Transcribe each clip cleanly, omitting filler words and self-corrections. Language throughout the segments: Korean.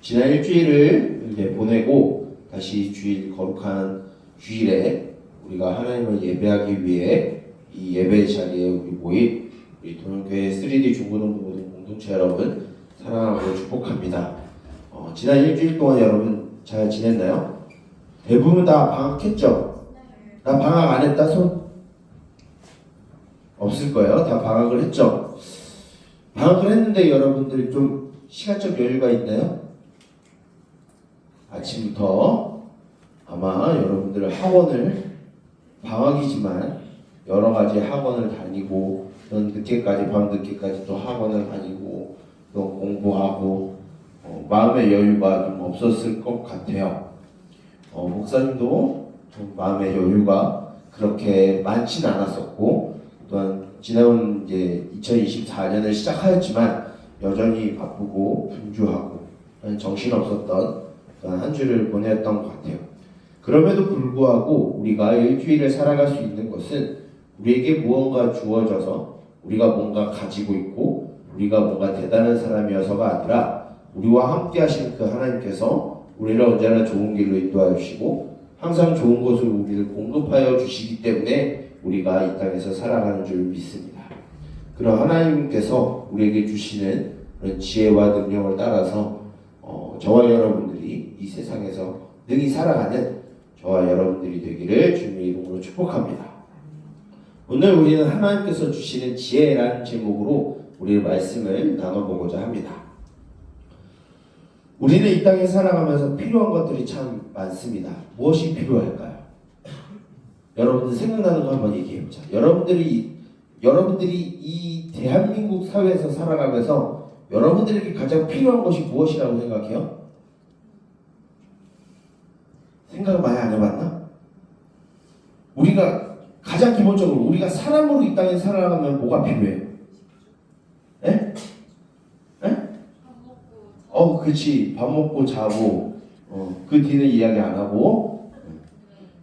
지난 일주일을 이제 보내고 다시 주일 거룩한 주일에 우리가 하나님을 예배하기 위해 이 예배 자리에 우리 모인 우리 도영교회 3D 중고등부 모든 공동체 여러분 사랑하고 축복합니다. 지난 일주일 동안 여러분 잘 지냈나요? 대부분 다 방학했죠? 나 방학 안 했다 손? 없을 거예요. 다 방학을 했죠? 방학을 했는데 여러분들 좀 시간적 여유가 있나요? 아침부터 아마 여러분들 학원을 방학이지만 여러 가지 학원을 다니고 또 늦게까지 밤늦게까지 또 학원을 다니고 또 공부하고 마음의 여유가 좀 없었을 것 같아요. 목사님도 좀 마음의 여유가 그렇게 많진 않았었고 또한 지나온 이제 2024년을 시작하였지만 여전히 바쁘고 분주하고 정신없었던 한 주를 보냈던 것 같아요. 그럼에도 불구하고 우리가 일주일을 살아갈 수 있는 것은 우리에게 무언가 주어져서 우리가 뭔가 가지고 있고 우리가 뭔가 대단한 사람이어서가 아니라 우리와 함께 하시는 그 하나님께서 우리를 언제나 좋은 길로 인도하여 주시고 항상 좋은 것을 우리를 공급하여 주시기 때문에 우리가 이 땅에서 살아가는 줄 믿습니다. 그런 하나님께서 우리에게 주시는 그런 지혜와 능력을 따라서 저와 여러분들이 이 세상에서 능히 살아가는 저와 여러분들이 되기를 주님의 이름으로 축복합니다. 오늘 우리는 하나님께서 주시는 지혜라는 제목으로 우리의 말씀을 나눠보고자 합니다. 우리는 이 땅에 살아가면서 필요한 것들이 참 많습니다. 무엇이 필요할까요? 여러분들 생각나는 거 한번 얘기해보자. 여러분들이 이 대한민국 사회에서 살아가면서 여러분들에게 가장 필요한 것이 무엇이라고 생각해요? 생각을 많이 안 해봤나? 우리가 가장 기본적으로 우리가 사람으로 이 땅에 살아가면 뭐가 필요해요? 에? 에? 그치. 밥 먹고 자고 그 뒤는 이야기 안 하고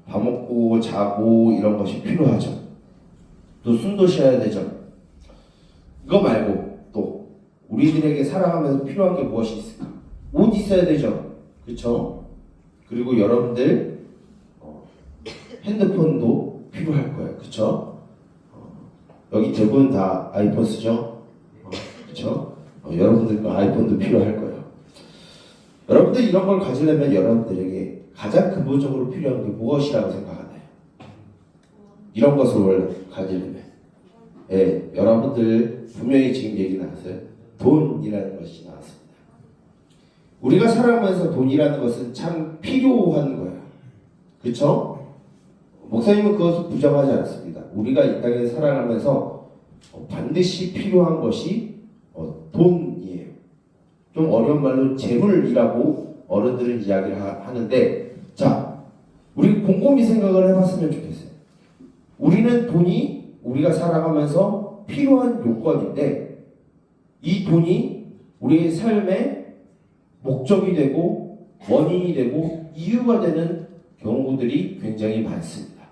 밥 먹고 자고 이런 것이 필요하죠. 또 숨도 쉬어야 되죠. 이거 말고 또 우리들에게 살아가면서 필요한 게 무엇이 있을까? 옷 있어야 되죠. 그쵸? 그리고 여러분들 핸드폰도 필요할 거예요. 그쵸? 여기 대부분 다 아이폰 쓰죠? 그쵸? 여러분들 거 아이폰도 필요할 거예요. 여러분들 이런 걸 가지려면 여러분들에게 가장 근본적으로 필요한 게 무엇이라고 생각하나요? 이런 것을 가지려면 여러분들 분명히 지금 얘기 나왔어요. 돈이라는 것이 나왔습니다. 우리가 살아가면서 돈이라는 것은 참 필요한 거예요. 그렇죠? 목사님은 그것을 부정하지 않습니다. 우리가 이 땅에 살아가면서 반드시 필요한 것이 돈이에요. 좀 어려운 말로 재물이라고 어른들은 이야기를 하는데, 자, 우리 곰곰이 생각을 해봤으면 좋겠어요. 우리는 돈이 우리가 살아가면서 필요한 요건인데 이 돈이 우리의 삶의 목적이 되고 원인이 되고 이유가 되는 경우들이 굉장히 많습니다.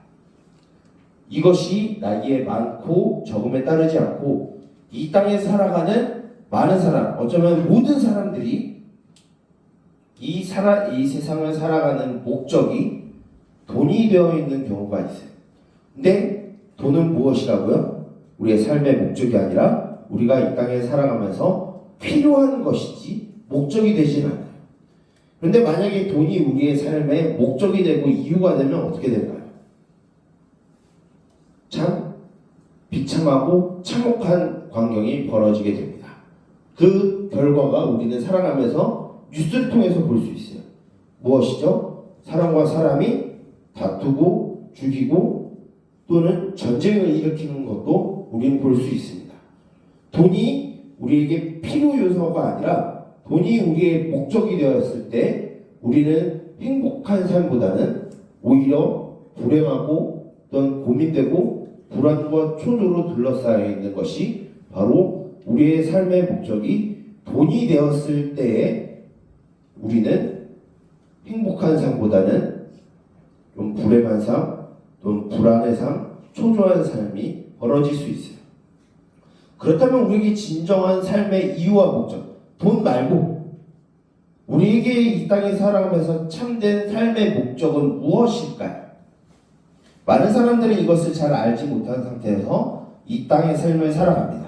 이것이 나이에 많고 적음에 따르지 않고 이 땅에 살아가는 많은 사람, 어쩌면 모든 사람들이 이 세상을 살아가는 목적이 돈이 되어 있는 경우가 있어요. 근데 돈은 무엇이라고요? 우리의 삶의 목적이 아니라 우리가 이 땅에 살아가면서 필요한 것이지 목적이 되진 않아요. 그런데 만약에 돈이 우리의 삶의 목적이 되고 이유가 되면 어떻게 될까요? 참 비참하고 참혹한 광경이 벌어지게 됩니다. 그 결과가 우리는 살아가면서 뉴스를 통해서 볼 수 있어요. 무엇이죠? 사람과 사람이 다투고 죽이고 또는 전쟁을 일으키는 것도 우리는 볼 수 있습니다. 돈이 우리에게 필요 요소가 아니라 돈이 우리의 목적이 되었을 때 우리는 행복한 삶보다는 오히려 불행하고 또는 고민되고 불안과 초조로 둘러싸여 있는 것이 바로 우리의 삶의 목적이 돈이 되었을 때에 우리는 행복한 삶보다는 좀 불행한 삶, 또는 불안의 삶, 초조한 삶이 벌어질 수 있어요. 그렇다면 우리에게 진정한 삶의 이유와 목적, 돈 말고 우리에게 이 땅에 살아가면서 참된 삶의 목적은 무엇일까요? 많은 사람들은 이것을 잘 알지 못한 상태에서 이 땅의 삶을 살아갑니다.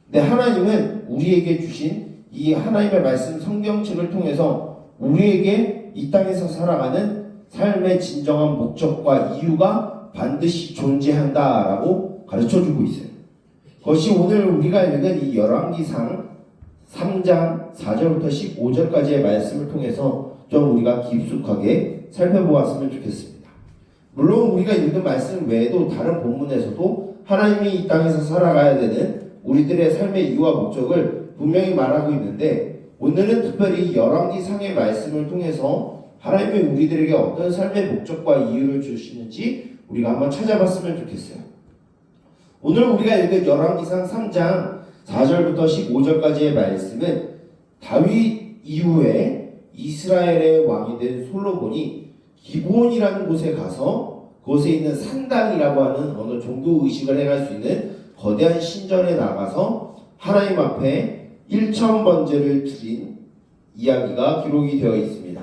근데 하나님은 우리에게 주신 이 하나님의 말씀 성경책을 통해서 우리에게 이 땅에서 살아가는 삶의 진정한 목적과 이유가 반드시 존재한다라고 가르쳐주고 있어요. 그것이 오늘 우리가 읽은 이 열왕기상 3장 4절부터 15절까지의 말씀을 통해서 좀 우리가 깊숙하게 살펴보았으면 좋겠습니다. 물론 우리가 읽은 말씀 외에도 다른 본문에서도 하나님이 이 땅에서 살아가야 되는 우리들의 삶의 이유와 목적을 분명히 말하고 있는데, 오늘은 특별히 열왕기상의 말씀을 통해서 하나님이 우리들에게 어떤 삶의 목적과 이유를 주시는지 우리가 한번 찾아봤으면 좋겠어요. 오늘 우리가 읽은 열왕기상 3장 4절부터 15절까지의 말씀은 다윗 이후에 이스라엘의 왕이 된 솔로몬이 기브온이라는 곳에 가서 그곳에 있는 산당이라고 하는 어느 종교 의식을 행할 수 있는 거대한 신전에 나가서 하나님 앞에 1,000번제를 드린 이야기가 기록이 되어 있습니다.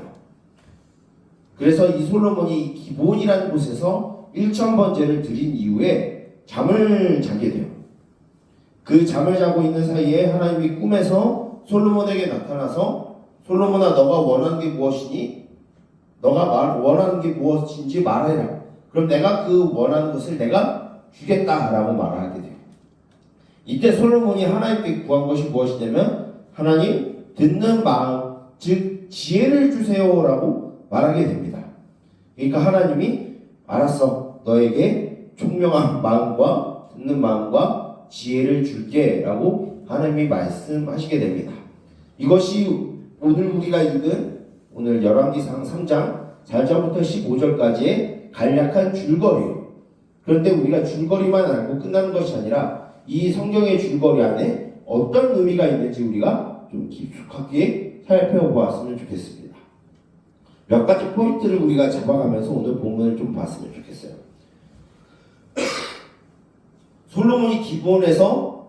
그래서 이 솔로몬이 기브온이라는 곳에서 1,000번제를 드린 이후에 잠을 자게 돼요. 그 잠을 자고 있는 사이에 하나님이 꿈에서 솔로몬에게 나타나서, 솔로몬아, 너가 원하는 게 무엇이니? 너가 원하는 게 무엇인지 말해라. 그럼 내가 그 원하는 것을 내가 주겠다라고 말하게 돼요. 이때 솔로몬이 하나님께 구한 것이 무엇이냐면, 하나님, 듣는 마음, 즉 지혜를 주세요라고 말하게 됩니다. 그러니까 하나님이 알았어, 너에게 총명한 마음과 듣는 마음과 지혜를 줄게 라고 하나님이 말씀하시게 됩니다. 이것이 오늘 우리가 읽은 오늘 열왕기상 3장 4절부터 15절까지의 간략한 줄거리예요. 그런데 우리가 줄거리만 알고 끝나는 것이 아니라 이 성경의 줄거리 안에 어떤 의미가 있는지 우리가 좀 깊숙하게 살펴보았으면 좋겠습니다. 몇 가지 포인트를 우리가 잡아가면서 오늘 본문을 좀 봤으면 좋겠어요. 솔로몬이 기브온에서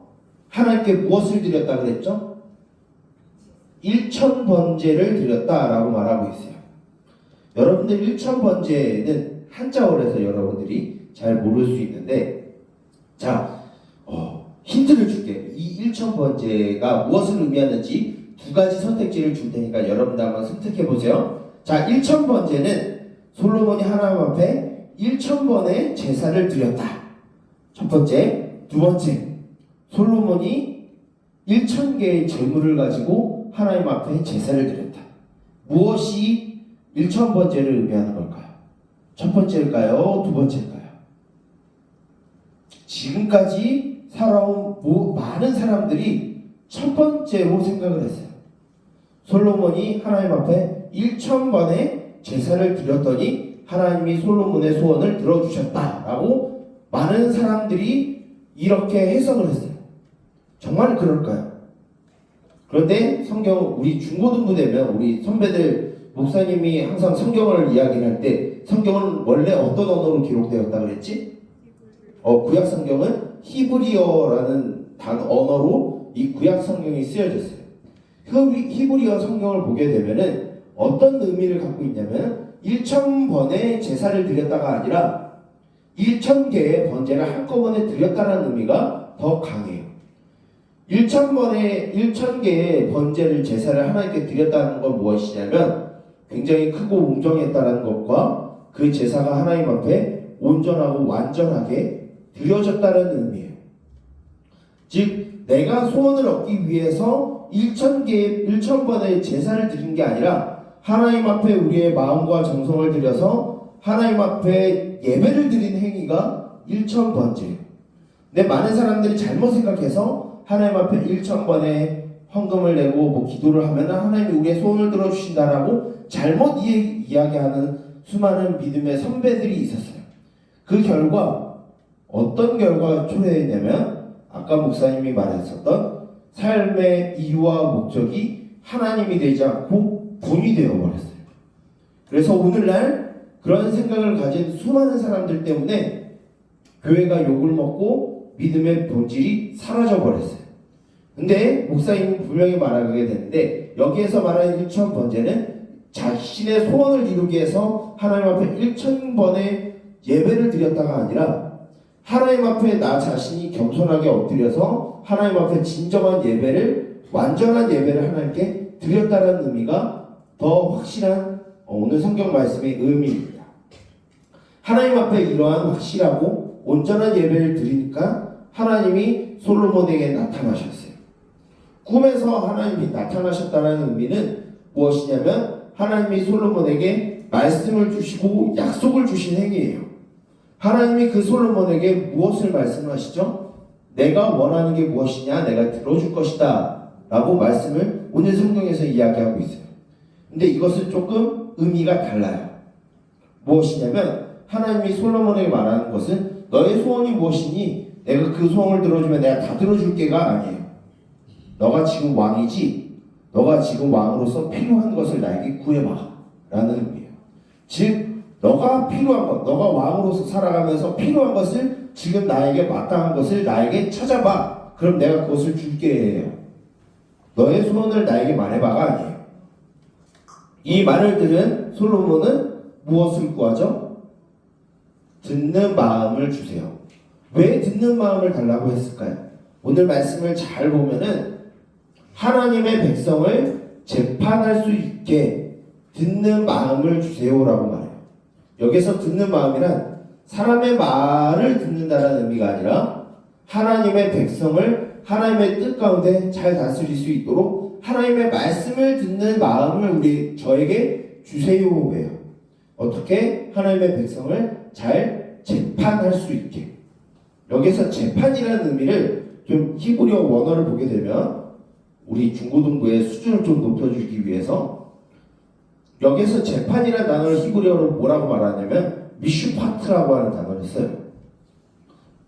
하나님께 무엇을 드렸다 그랬죠? 1,000번제를 드렸다라고 말하고 있어요. 여러분들 1,000번제는 한자어라서 여러분들이 잘 모를 수 있는데, 자, 힌트를 줄게. 이 1,000번제가 무엇을 의미하는지 두 가지 선택지를 줄 테니까 여러분들 한번 선택해 보세요. 자, 1,000번제는 솔로몬이 하나님 앞에 1,000번의 제사를 드렸다. 첫 번째. 두 번째, 솔로몬이 1,000개의 제물을 가지고 하나님 앞에 제사를 드렸다. 무엇이 1,000번제를 의미하는 걸까요? 첫 번째일까요? 두 번째일까요? 지금까지 살아온 많은 사람들이 첫 번째로 생각을 했어요. 솔로몬이 하나님 앞에 1,000번의 제사를 드렸더니 하나님이 솔로몬의 소원을 들어주셨다라고 많은 사람들이 이렇게 해석을 했어요. 정말 그럴까요? 그런데 성경, 우리 중고등부 되면 우리 선배들 목사님이 항상 성경을 이야기를 할 때 성경은 원래 어떤 언어로 기록되었다 그랬지? 구약 성경은 히브리어라는 언어로 이 구약 성경이 쓰여졌어요. 히브리어 성경을 보게 되면은 어떤 의미를 갖고 있냐면 1,000번의 제사를 드렸다가 아니라 1,000개의 번제를 한꺼번에 드렸다는 의미가 더 강해요. 1,000개의 번제를 제사를 하나님께 드렸다는 건 무엇이냐면 굉장히 크고 웅정했다는 것과 그 제사가 하나님 앞에 온전하고 완전하게 드려졌다는 의미예요. 즉 내가 소원을 얻기 위해서 1,000번의 제사를 드린 게 아니라 하나님 앞에 우리의 마음과 정성을 들여서 하나님 앞에 예배를 드리는 행위가 1,000번제예요. 근데 많은 사람들이 잘못 생각해서 하나님 앞에 1,000번의 헌금을 내고 기도를 하면 하나님이 우리의 소원을 들어주신다라고 잘못 이야기하는 수많은 믿음의 선배들이 있었어요. 그 결과 어떤 결과가 초래했냐면 아까 목사님이 말했었던 삶의 이유와 목적이 하나님이 되지 않고 돈이 되어버렸어요. 그래서 오늘날 그런 생각을 가진 수많은 사람들 때문에 교회가 욕을 먹고 믿음의 본질이 사라져 버렸어요. 근데 목사님은 분명히 말하게 되는데 여기에서 말하는 1,000번째는 자신의 소원을 이루기 위해서 하나님 앞에 1,000번의 예배를 드렸다가 아니라 하나님 앞에 나 자신이 겸손하게 엎드려서 하나님 앞에 진정한 예배를, 완전한 예배를 하나님께 드렸다는 의미가 더 확실한 오늘 성경 말씀의 의미입니다. 하나님 앞에 이러한 확실하고 온전한 예배를 드리니까 하나님이 솔로몬에게 나타나셨어요. 꿈에서 하나님이 나타나셨다는 의미는 무엇이냐면 하나님이 솔로몬에게 말씀을 주시고 약속을 주신 행위예요. 하나님이 그 솔로몬에게 무엇을 말씀하시죠? 내가 원하는 게 무엇이냐? 내가 들어줄 것이다 라고 말씀을 오늘 성경에서 이야기하고 있어요. 근데 이것은 조금 의미가 달라요. 무엇이냐면 하나님이 솔로몬에게 말하는 것은 너의 소원이 무엇이니 내가 그 소원을 들어주면 내가 다 들어줄게가 아니에요. 너가 지금 왕이지, 너가 지금 왕으로서 필요한 것을 나에게 구해봐 라는 의미예요. 즉 너가 필요한 것, 너가 왕으로서 살아가면서 필요한 것을 지금 나에게 마땅한 것을 나에게 찾아봐. 그럼 내가 그것을 줄게 해요. 너의 소원을 나에게 말해봐가 아니에요. 이 말을 들은 솔로몬은 무엇을 구하죠? 듣는 마음을 주세요. 왜 듣는 마음을 달라고 했을까요? 오늘 말씀을 잘 보면은 하나님의 백성을 재판할 수 있게 듣는 마음을 주세요라고 말해요. 여기서 듣는 마음이란 사람의 말을 듣는다는 의미가 아니라 하나님의 백성을 하나님의 뜻 가운데 잘 다스릴 수 있도록 하나님의 말씀을 듣는 마음을 저에게 주세요예요. 어떻게 하나님의 백성을 잘 재판할 수 있게. 여기서 재판이라는 의미를 좀 히브리어 원어를 보게 되면 우리 중고등부의 수준을 좀 높여주기 위해서 여기서 재판이라는 단어를 히브리어로 뭐라고 말하냐면 미슈파트라고 하는 단어를 써요.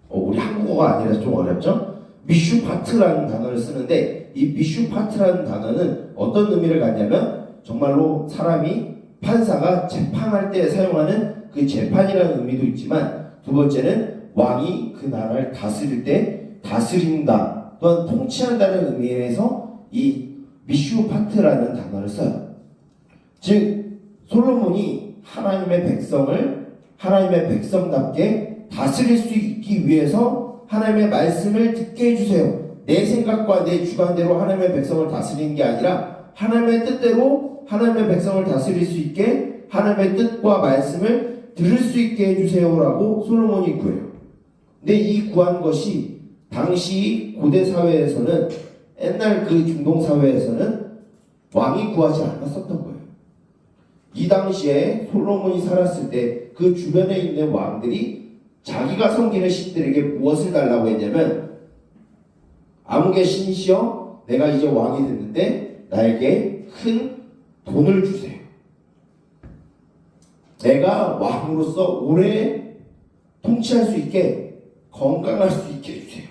우리 한국어가 아니라 좀 어렵죠? 미슈파트라는 단어를 쓰는데 이 미슈파트라는 단어는 어떤 의미를 갖냐면 정말로 사람이 판사가 재판할 때 사용하는 그 재판이라는 의미도 있지만 두 번째는 왕이 그 나라를 다스릴 때 다스린다 또한 통치한다는 의미에서 이 미슈파트라는 단어를 써요. 즉 솔로몬이 하나님의 백성을 하나님의 백성답게 다스릴 수 있기 위해서 하나님의 말씀을 듣게 해주세요. 내 생각과 내 주관대로 하나님의 백성을 다스리는 게 아니라 하나님의 뜻대로 하나님의 백성을 다스릴 수 있게 하나님의 뜻과 말씀을 들을 수 있게 해주세요라고 솔로몬이 구해요. 근데 이 구한 것이 당시 고대 사회에서는 옛날 그 중동 사회에서는 왕이 구하지 않았었던 거예요. 이 당시에 솔로몬이 살았을 때 그 주변에 있는 왕들이 자기가 섬기는 신들에게 무엇을 달라고 했냐면 아무개 신이시여 내가 이제 왕이 됐는데 나에게 큰 돈을 주세요. 내가 왕으로서 오래 통치할 수 있게 건강할 수 있게 해주세요.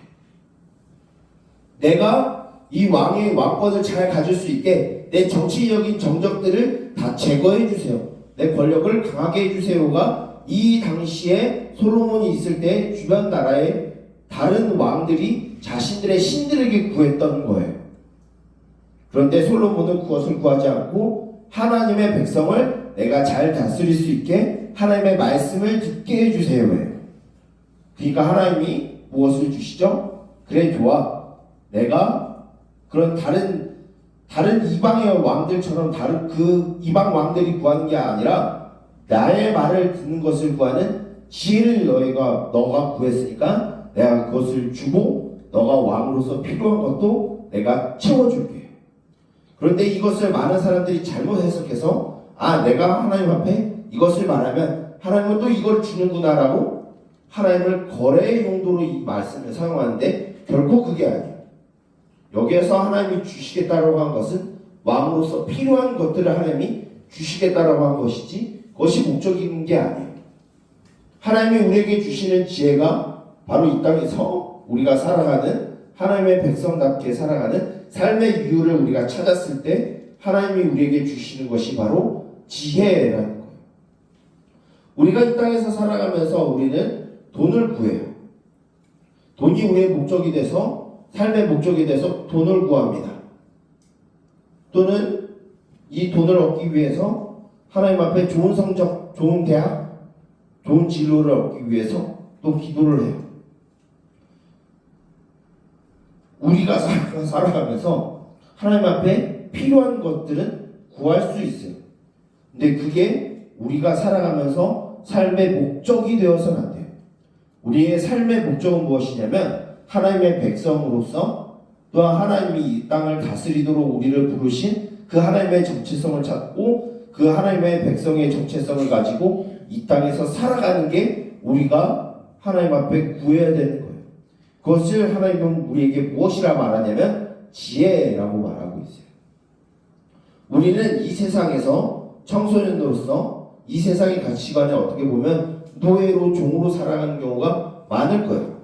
내가 이 왕의 왕권을 잘 가질 수 있게 내 정치적인 정적들을 다 제거해 주세요. 내 권력을 강하게 해주세요가 이 당시에 솔로몬이 있을 때 주변 나라의 다른 왕들이 자신들의 신들에게 구했던 거예요. 그런데 솔로몬은 그것을 구하지 않고 하나님의 백성을 내가 잘 다스릴 수 있게 하나님의 말씀을 듣게 해주세요. 그러니까 하나님이 무엇을 주시죠? 그래 좋아. 내가 그런 다른 이방의 왕들처럼 다른 그 이방 왕들이 구하는 게 아니라 나의 말을 듣는 것을 구하는 지혜를 너가 구했으니까 내가 그것을 주고 너가 왕으로서 필요한 것도 내가 채워줄게. 그런데 이것을 많은 사람들이 잘못 해석해서 내가 하나님 앞에 이것을 말하면 하나님은 또 이걸 주는구나라고 하나님을 거래의 용도로 이 말씀을 사용하는데 결코 그게 아니에요. 여기에서 하나님이 주시겠다라고 한 것은 왕으로서 필요한 것들을 하나님이 주시겠다라고 한 것이지 그것이 목적인 게 아니에요. 하나님이 우리에게 주시는 지혜가 바로 이 땅에서 우리가 살아가는 하나님의 백성답게 살아가는 삶의 이유를 우리가 찾았을 때 하나님이 우리에게 주시는 것이 바로 지혜라는 거예요. 우리가 이 땅에서 살아가면서 우리는 돈을 구해요. 돈이 우리의 목적이 돼서 삶의 목적에 대해서 돈을 구합니다. 또는 이 돈을 얻기 위해서 하나님 앞에 좋은 성적, 좋은 대학, 좋은 진로를 얻기 위해서 또 기도를 해요. 우리가 살아가면서 하나님 앞에 필요한 것들은 구할 수 있어요. 근데 그게 우리가 살아가면서 삶의 목적이 되어서는 안 돼요. 우리의 삶의 목적은 무엇이냐면 하나님의 백성으로서 또한 하나님이 이 땅을 다스리도록 우리를 부르신 그 하나님의 정체성을 찾고 그 하나님의 백성의 정체성을 가지고 이 땅에서 살아가는 게 우리가 하나님 앞에 구해야 되는 거예요. 그것을 하나님은 우리에게 무엇이라 말하냐면 지혜라고 말하고 있어요. 우리는 이 세상에서 청소년으로서 이 세상의 가치관에 어떻게 보면 노예로 종으로 살아가는 경우가 많을 거예요.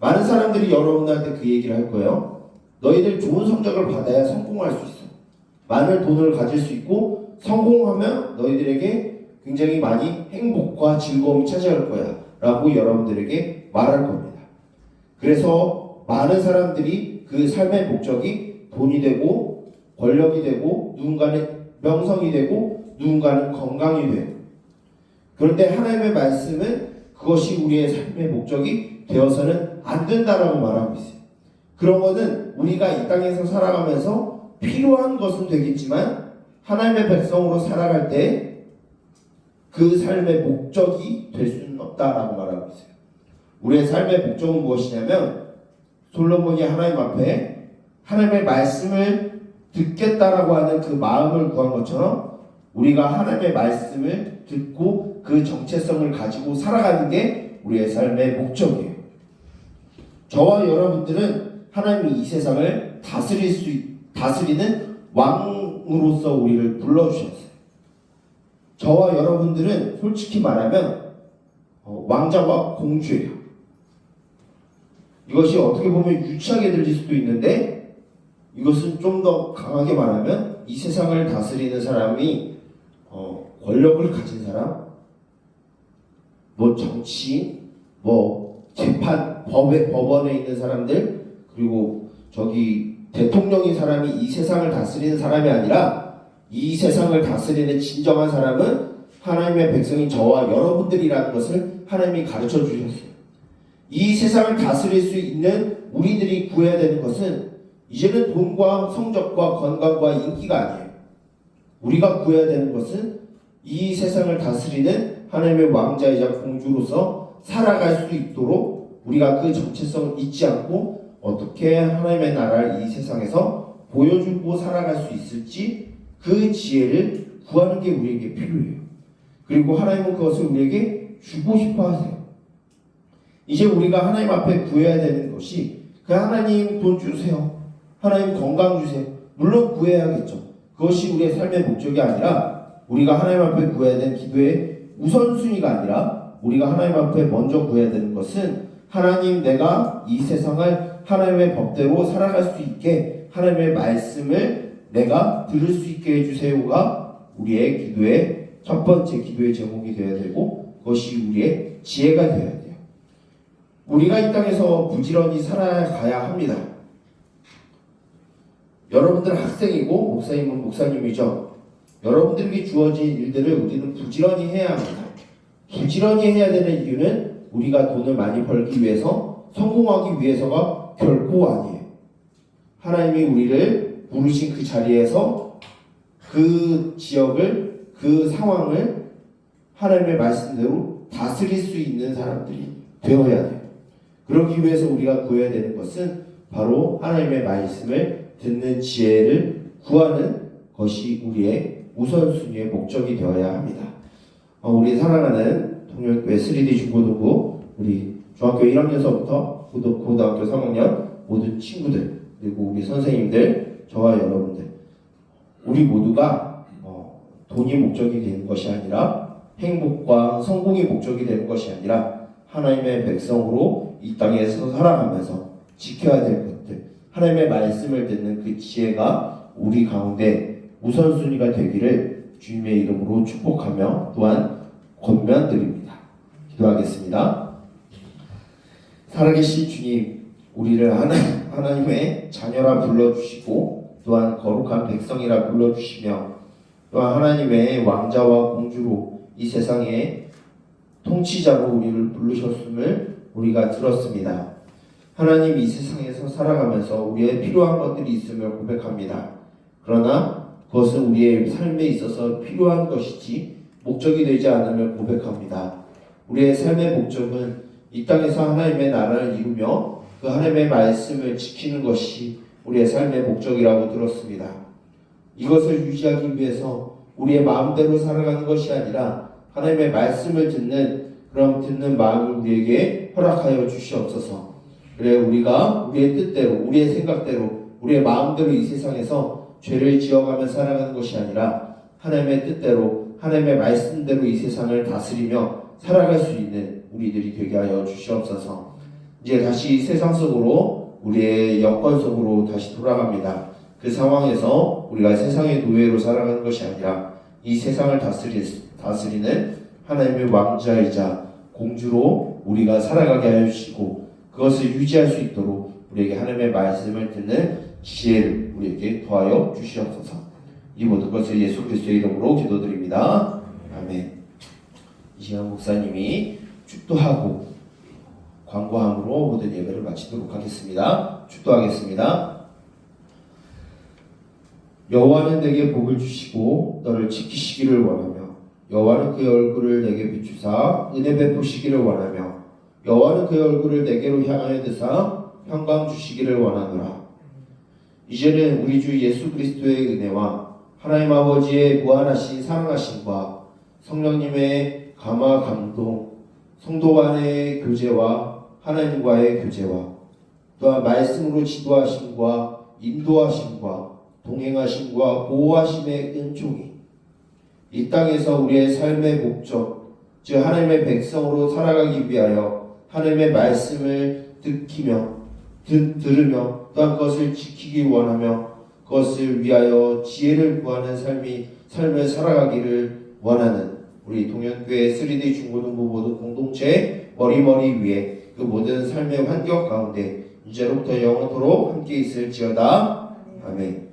많은 사람들이 여러분들한테 그 얘기를 할 거예요. 너희들 좋은 성적을 받아야 성공할 수 있어. 많은 돈을 가질 수 있고 성공하면 너희들에게 굉장히 많이 행복과 즐거움이 찾아올 거야 라고 여러분들에게 말할 겁니다. 그래서 많은 사람들이 그 삶의 목적이 돈이 되고 권력이 되고 누군가는 명성이 되고 누군가는 건강이 돼요. 그런데 하나님의 말씀은 그것이 우리의 삶의 목적이 되어서는 안 된다라고 말하고 있어요. 그런 것은 우리가 이 땅에서 살아가면서 필요한 것은 되겠지만 하나님의 백성으로 살아갈 때 그 삶의 목적이 될 수는 없다라고 말하고 있어요. 우리의 삶의 목적은 무엇이냐면 솔로몬이 하나님 앞에 하나님의 말씀을 듣겠다라고 하는 그 마음을 구한 것처럼 우리가 하나님의 말씀을 듣고 그 정체성을 가지고 살아가는 게 우리의 삶의 목적이에요. 저와 여러분들은 하나님이 이 세상을 다스리는 왕으로서 우리를 불러주셨어요. 저와 여러분들은 솔직히 말하면 왕자와 공주예요. 이것이 어떻게 보면 유치하게 들릴 수도 있는데 이것은 좀 더 강하게 말하면 이 세상을 다스리는 사람이 권력을 가진 사람, 뭐 정치인, 뭐 재판, 법원에 있는 사람들, 그리고 저기 대통령인 사람이 이 세상을 다스리는 사람이 아니라 이 세상을 다스리는 진정한 사람은 하나님의 백성인 저와 여러분들이라는 것을 하나님이 가르쳐 주셨어요. 이 세상을 다스릴 수 있는 우리들이 구해야 되는 것은 이제는 돈과 성적과 건강과 인기가 아니에요. 우리가 구해야 되는 것은 이 세상을 다스리는 하나님의 왕자이자 공주로서 살아갈 수 있도록 우리가 그 정체성을 잊지 않고 어떻게 하나님의 나라를 이 세상에서 보여주고 살아갈 수 있을지 그 지혜를 구하는 게 우리에게 필요해요. 그리고 하나님은 그것을 우리에게 주고 싶어 하세요. 이제 우리가 하나님 앞에 구해야 되는 것이 그 하나님 돈 주세요. 하나님 건강 주세요. 물론 구해야겠죠. 그것이 우리의 삶의 목적이 아니라 우리가 하나님 앞에 구해야 되는 기도의 우선순위가 아니라 우리가 하나님 앞에 먼저 구해야 되는 것은 하나님 내가 이 세상을 하나님의 법대로 살아갈 수 있게 하나님의 말씀을 내가 들을 수 있게 해주세요가 우리의 기도의 첫 번째 기도의 제목이 되어야 되고 그것이 우리의 지혜가 되어야 돼요. 우리가 이 땅에서 부지런히 살아가야 합니다. 여러분들 학생이고 목사님은 목사님이죠. 여러분들에게 주어진 일들을 우리는 부지런히 해야 합니다. 부지런히 해야 되는 이유는 우리가 돈을 많이 벌기 위해서 성공하기 위해서가 결코 아니에요. 하나님이 우리를 부르신 그 자리에서 그 지역을 그 상황을 하나님의 말씀대로 다스릴 수 있는 사람들이 되어야 돼요. 그러기 위해서 우리가 구해야 되는 것은 바로 하나님의 말씀을 듣는 지혜를 구하는 것이 우리의 우선순위의 목적이 되어야 합니다. 우리 사랑하는 통일교회 3D 중고등부 우리 중학교 1학년서부터 고등학교 3학년 모든 친구들 그리고 우리 선생님들 저와 여러분들 우리 모두가 돈이 목적이 되는 것이 아니라 행복과 성공이 목적이 되는 것이 아니라 하나님의 백성으로 이 땅에서 살아가면서 지켜야 될 것들 하나님의 말씀을 듣는 그 지혜가 우리 가운데 우선순위가 되기를 주님의 이름으로 축복하며 또한 권면드립니다. 기도하겠습니다. 살아계신 주님, 우리를 하나님의 자녀라 불러주시고 또한 거룩한 백성이라 불러주시며 또한 하나님의 왕자와 공주로 이 세상의 통치자로 우리를 부르셨음을 우리가 들었습니다. 하나님 이 세상에서 살아가면서 우리의 필요한 것들이 있음을 고백합니다. 그러나 그것은 우리의 삶에 있어서 필요한 것이지 목적이 되지 않음을 고백합니다. 우리의 삶의 목적은 이 땅에서 하나님의 나라를 이루며 그 하나님의 말씀을 지키는 것이 우리의 삶의 목적이라고 들었습니다. 이것을 유지하기 위해서 우리의 마음대로 살아가는 것이 아니라 하나님의 말씀을 듣는 마음을 우리에게 허락하여 주시옵소서. 그래 우리가 우리의 뜻대로, 우리의 생각대로, 우리의 마음대로 이 세상에서 죄를 지어가며 살아가는 것이 아니라 하나님의 뜻대로, 하나님의 말씀대로 이 세상을 다스리며 살아갈 수 있는 우리들이 되게 하여 주시옵소서. 이제 다시 세상 속으로, 우리의 여건 속으로 다시 돌아갑니다. 그 상황에서 우리가 세상의 노예로 살아가는 것이 아니라 이 세상을 다스리는 하나님의 왕자이자 공주로 우리가 살아가게 하여 주시고 그것을 유지할 수 있도록 우리에게 하나님의 말씀을 듣는 지혜를 우리에게 더하여 주시옵소서. 이 모든 것을 예수 그리스도의 이름으로 기도드립니다. 아멘. 이시간 목사님이 축도하고 광고함으로 모든 예배를 마치도록 하겠습니다. 축도하겠습니다. 여호와는 내게 복을 주시고 너를 지키시기를 원하며 여호와는 그의 얼굴을 내게 비추사 은혜 베푸시기를 원하며 여호와는 그의 얼굴을 내게로 향하여 드사 평강 주시기를 원하노라. 이제는 우리 주 예수 그리스도의 은혜와 하나님 아버지의 무한하신 사랑하심과 성령님의 감화 감동, 성도 간의 교제와 하나님과의 교제와 또한 말씀으로 지도하심과 인도하심과 동행하심과 보호하심의 은총이 이 땅에서 우리의 삶의 목적, 즉 하나님의 백성으로 살아가기 위하여 하나님의 말씀을 들으며 또한 그것을 지키기 원하며 그것을 위하여 지혜를 구하는 삶을 살아가기를 원하는 우리 동현교회 3D 중고등부 모든 공동체 머리머리 위에 그 모든 삶의 환경 가운데 이제로부터 영원토록 함께 있을지어다. 아멘.